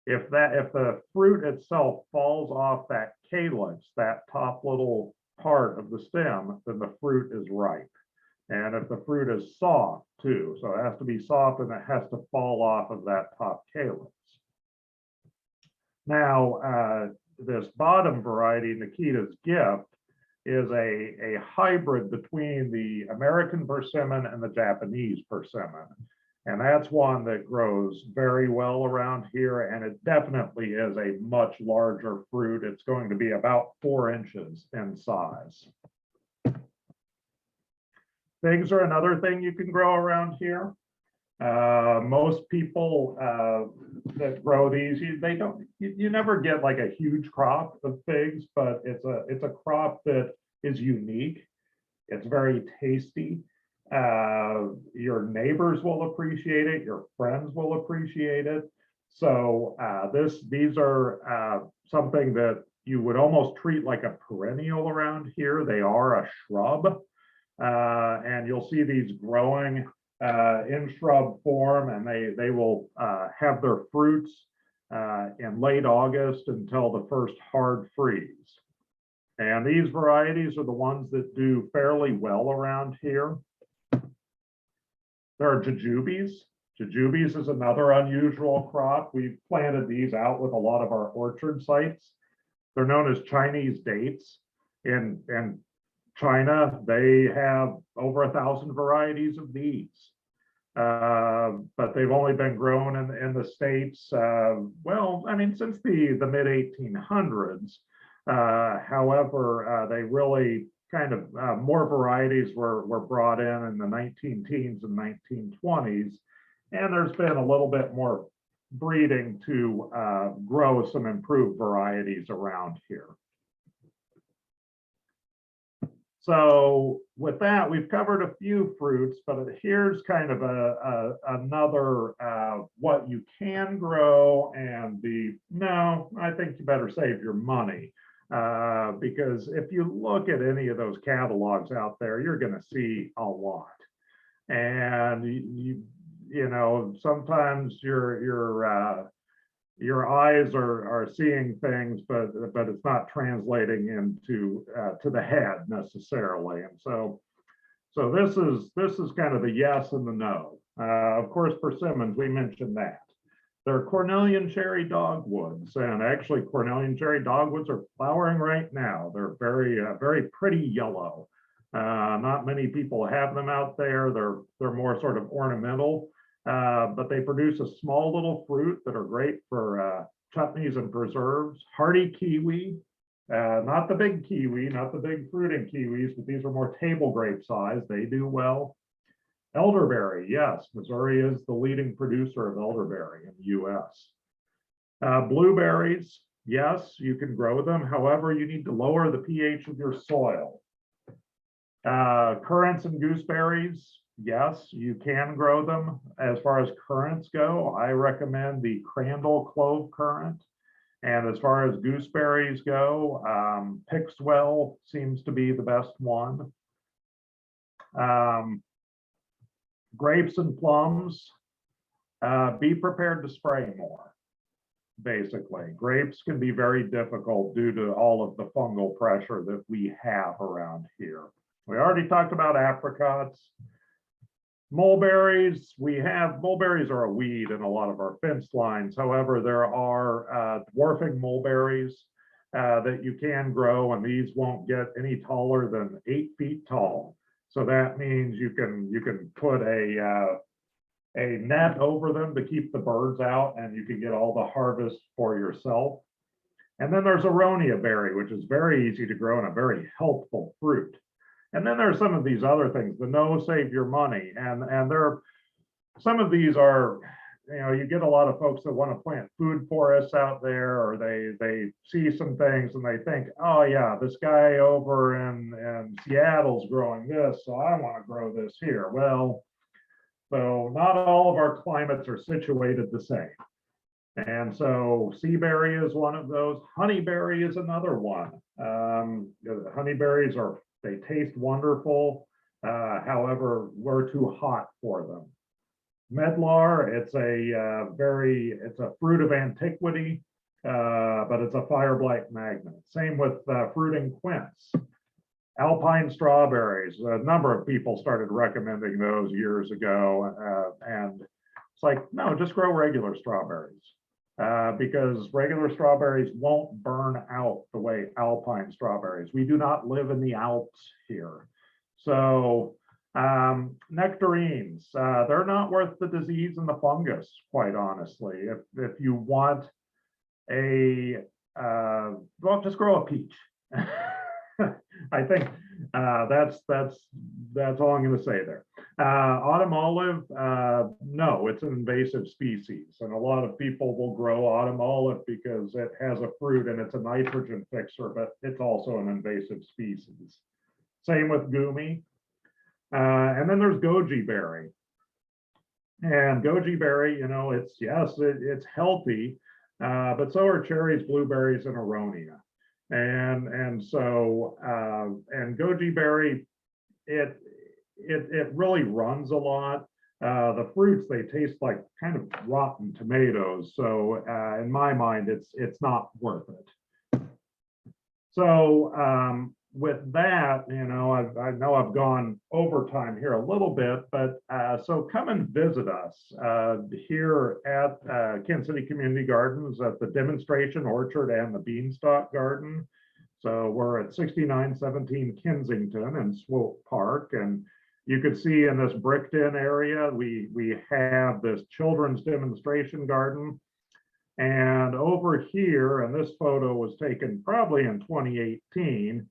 If the fruit itself falls off that calyx, that top little part of the stem, then the fruit is ripe. And if the fruit is soft too, so it has to be soft and it has to fall off of that top calyx. Now, this bottom variety, Nikita's Gift, is a hybrid between the American persimmon and the Japanese persimmon. And that's one that grows very well around here, and it definitely is a much larger fruit. It's going to be about 4 inches in size. Figs are another thing you can grow around here. Most people that grow these, you never get like a huge crop of figs, but it's a crop that is unique. It's very tasty. Your neighbors will appreciate it. Your friends will appreciate it. So these are something that you would almost treat like a perennial around here. They are a shrub, and you'll see these growing in shrub form, and they will have their fruits in late August until the first hard freeze. And these varieties are the ones that do fairly well around here. There are jujubes. Jujubes is another unusual crop. We've planted these out with a lot of our orchard sites. They're known as Chinese dates. In China, they have over 1,000 varieties of these. But they've only been grown in the States, well, I mean, since the mid 1800s. However, they really kind of more varieties were brought in the 19 teens and 1920s. And there's been a little bit more breeding to grow some improved varieties around here. So with that, we've covered a few fruits, but here's kind of another what you can grow and no, I think you better save your money. Because if you look at any of those catalogs out there, you're going to see a lot. And you know, sometimes your eyes are seeing things, but it's not translating into to the head necessarily. And so this is kind of the yes and the no. Of course, persimmons, we mentioned that. They're cornelian cherry dogwoods, and actually cornelian cherry dogwoods are flowering right now. They're very pretty yellow. Not many people have them out there. They're more sort of ornamental. But they produce a small little fruit that are great for chutneys and preserves. Hardy kiwi, not the big kiwi, not the big fruiting kiwis, but these are more table grape size. They do well. Elderberry, yes, Missouri is the leading producer of elderberry in the US. Blueberries, yes, you can grow them. However, you need to lower the pH of your soil. Currants and gooseberries, yes, you can grow them. As far as currants go, I recommend the Crandall clove currant. And as far as gooseberries go, Pixwell seems to be the best one. Grapes and plums, be prepared to spray more. Basically, grapes can be very difficult due to all of the fungal pressure that we have around here. We already talked about apricots. Mulberries, mulberries are a weed in a lot of our fence lines. However, there are dwarfing mulberries that you can grow, and these won't get any taller than 8 feet tall. So that means you can put a net over them to keep the birds out, and you can get all the harvest for yourself. And then there's aronia berry, which is very easy to grow and a very healthful fruit. And then there are some of these other things, the no save your money. And some of these are, you know, you get a lot of folks that want to plant food forests out there, or they see some things and they think, oh yeah, this guy over in Seattle's growing this, so I want to grow this here. Well, so not all of our climates are situated the same. And so seaberry is one of those. Honeyberry is another one. Honeyberries they taste wonderful. However, we're too hot for them. Medlar, it's a fruit of antiquity, but it's a fire blight magnet. Same with fruiting quince. Alpine strawberries, a number of people started recommending those years ago, and it's like, no, just grow regular strawberries. Because regular strawberries won't burn out the way alpine strawberries. We do not live in the Alps here. So Nectarines, they're not worth the disease and the fungus, quite honestly. If you want well, just grow a peach. I think that's all I'm going to say there. Autumn olive, no, it's an invasive species, and a lot of people will grow autumn olive because it has a fruit and it's a nitrogen fixer, but it's also an invasive species. Same with goumi. And then there's goji berry. And goji berry, you know, it's healthy, but so are cherries, blueberries, and aronia. And goji berry, it really runs a lot. The fruits, they taste like kind of rotten tomatoes. So in my mind, it's not worth it. So with that, you know, I know I've gone overtime here a little bit, but so come and visit us here at Kansas City Community Gardens at the demonstration orchard and the beanstalk garden. So we're at 6917 Kensington in Swope Park, and you could see in this bricked in area, we have this children's demonstration garden. And over here, and this photo was taken probably in 2018,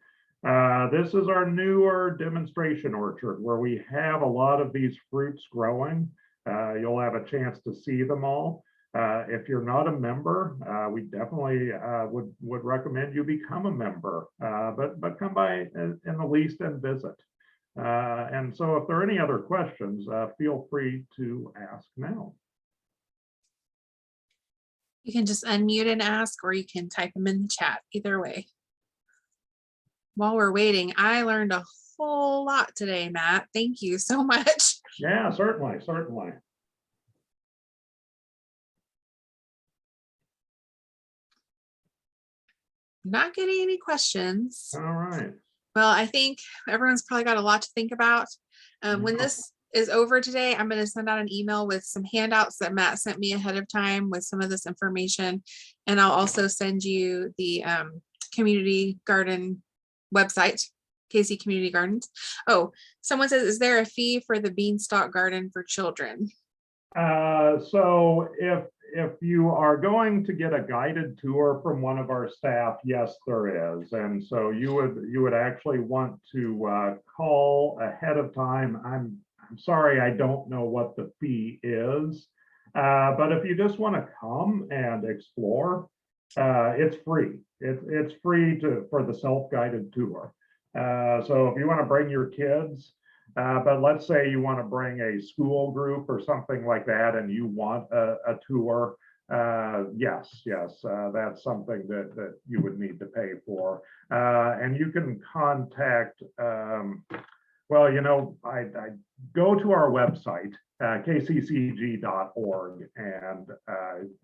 this is our newer demonstration orchard where we have a lot of these fruits growing. You'll have a chance to see them all. If you're not a member, we definitely would recommend you become a member, but come by in the least and visit. And so if there are any other questions, feel free to ask now. You can just unmute and ask, or you can type them in the chat, either way. While we're waiting, I learned a whole lot today, Matt. Thank you so much. Yeah, certainly, certainly. Not getting any questions. All right. Well, I think everyone's probably got a lot to think about. When this is over today, I'm going to send out an email with some handouts that Matt sent me ahead of time with some of this information. And I'll also send you the community garden website, KC Community Gardens. Oh, someone says, is there a fee for the beanstalk garden for children? So if you are going to get a guided tour from one of our staff, yes, there is. And so you would actually want to call ahead of time. I'm sorry, I don't know what the fee is, but if you just want to come and explore, it's free. It's free for the self-guided tour. So if you want to bring your kids, but let's say you want to bring a school group or something like that, and you want a tour, yes, that's something that you would need to pay for. And you can contact, well, you know, I go to our website, kccg.org, and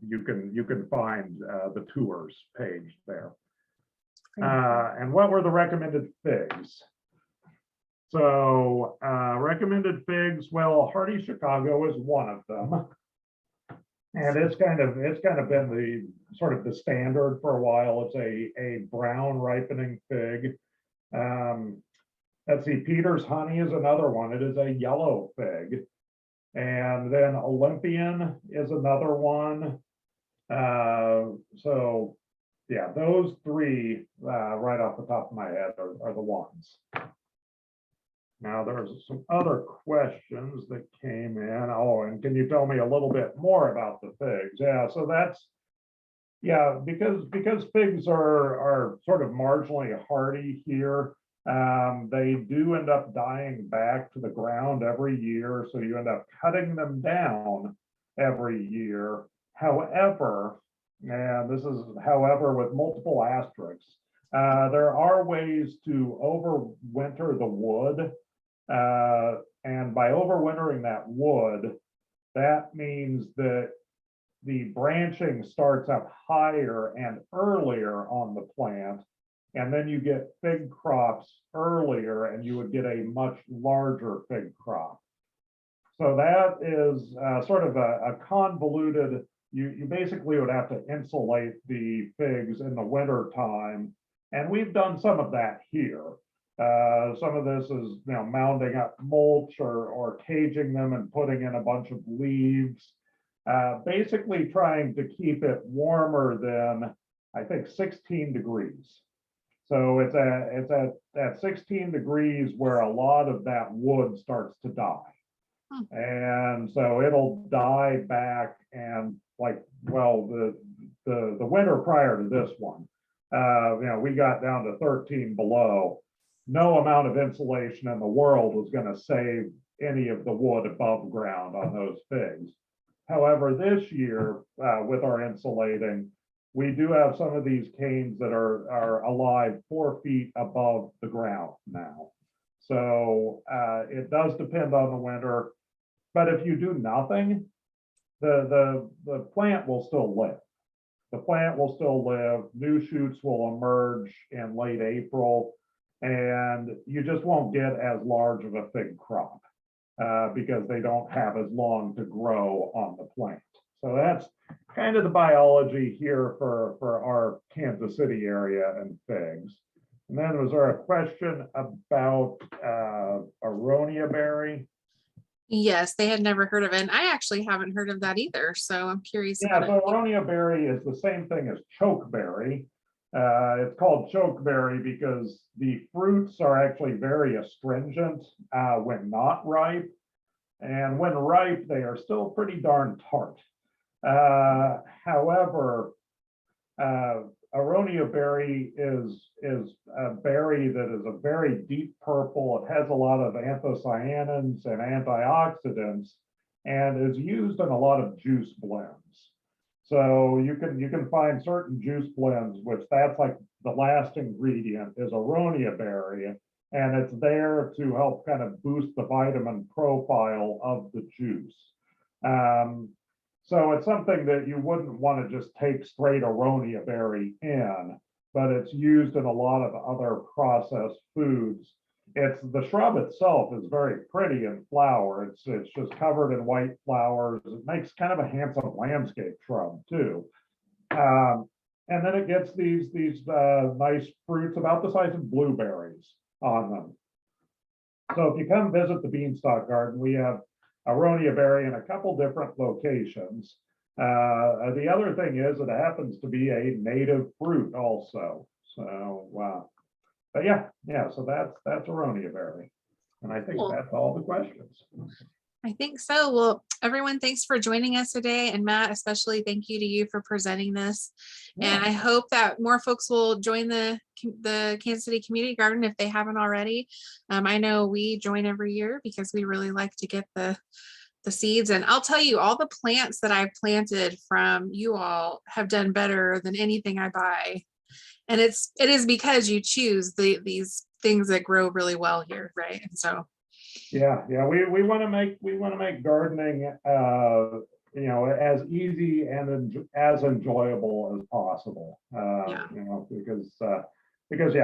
you can find the tours page there. And what were the recommended figs? So recommended figs, well, Hardy Chicago is one of them. And it's kind of been the sort of the standard for a while. It's a brown ripening fig. Let's see, Peter's Honey is another one. It is a yellow fig. And then Olympian is another one. So yeah, those three right off the top of my head are the ones. Now there's some other questions that came in. Oh, and can you tell me a little bit more about the figs? Yeah, so that's, yeah, because figs are sort of marginally hardy here. They do end up dying back to the ground every year, so you end up cutting them down every year. However, and this is however with multiple asterisks, there are ways to overwinter the wood. And by overwintering that wood, that means that the branching starts up higher and earlier on the plant, and then you get fig crops earlier, and you would get a much larger fig crop. So that is sort of a convoluted, you basically would have to insulate the figs in the winter time, and we've done some of that here. some of this is, mounding up mulch or caging them and putting in a bunch of leaves. Basically trying to keep it warmer than, I think, 16 degrees. So it's at 16 degrees where a lot of that wood starts to die. And so it'll die back, and the winter prior to this one, we got down to 13 below. No amount of insulation in the world was going to save any of the wood above ground on those figs. However, this year, with our insulating, we do have some of these canes that are alive 4 feet above the ground now. So it does depend on the winter, but if you do nothing, the plant will still live. The plant will still live. New shoots will emerge in late April, and you just won't get as large of a fig crop because they don't have as long to grow on the plant. So that's kind of the biology here for our Kansas City area and figs. And then was there a question about aronia berry? Yes, they had never heard of it. And I actually haven't heard of that either. So I'm curious. Yeah, so aronia berry is the same thing as chokeberry. It's called chokeberry because the fruits are actually very astringent when not ripe. And when ripe, they are still pretty darn tart. However, aronia berry is a berry that is a very deep purple. It has a lot of anthocyanins and antioxidants, and is used in a lot of juice blends. So you can find certain juice blends, which that's like the last ingredient is aronia berry, and it's there to help kind of boost the vitamin profile of the juice. So it's something that you wouldn't want to just take straight aronia berry in, but it's used in a lot of other processed foods. The shrub itself is very pretty in flower. It's just covered in white flowers. It makes kind of a handsome landscape shrub too. And then it gets these nice fruits about the size of blueberries on them. So if you come visit the beanstalk garden, we have aronia berry in a couple different locations. The other thing is it happens to be a native fruit also. So but yeah, so that's aronia berry. And I think that's all the questions. I think so. Well, everyone, thanks for joining us today. And Matt, especially thank you to you for presenting this. Yeah. And I hope that more folks will join the Kansas City Community Garden if they haven't already. I know we join every year because we really like to get the seeds. And I'll tell you, all the plants that I've planted from you all have done better than anything I buy. And it is because you choose these things that grow really well here, right? And so yeah, we want to make gardening as easy and as enjoyable as possible. Because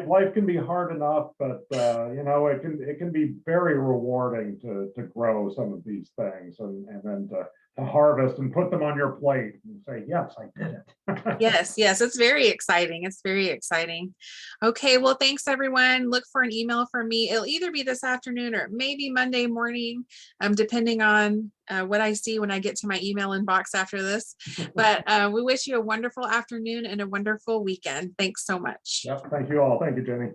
life can be hard enough, but it can be very rewarding to grow some of these things and then to harvest and put them on your plate and say, yes, I did it. Yes, it's very exciting. It's very exciting. Okay, well, thanks everyone. Look for an email from me. It'll either be this afternoon or maybe Monday morning, depending on what I see when I get to my email inbox after this. But we wish you a wonderful afternoon and a wonderful weekend. Thanks so much. Yep, thank you all. Thank you, Jenny.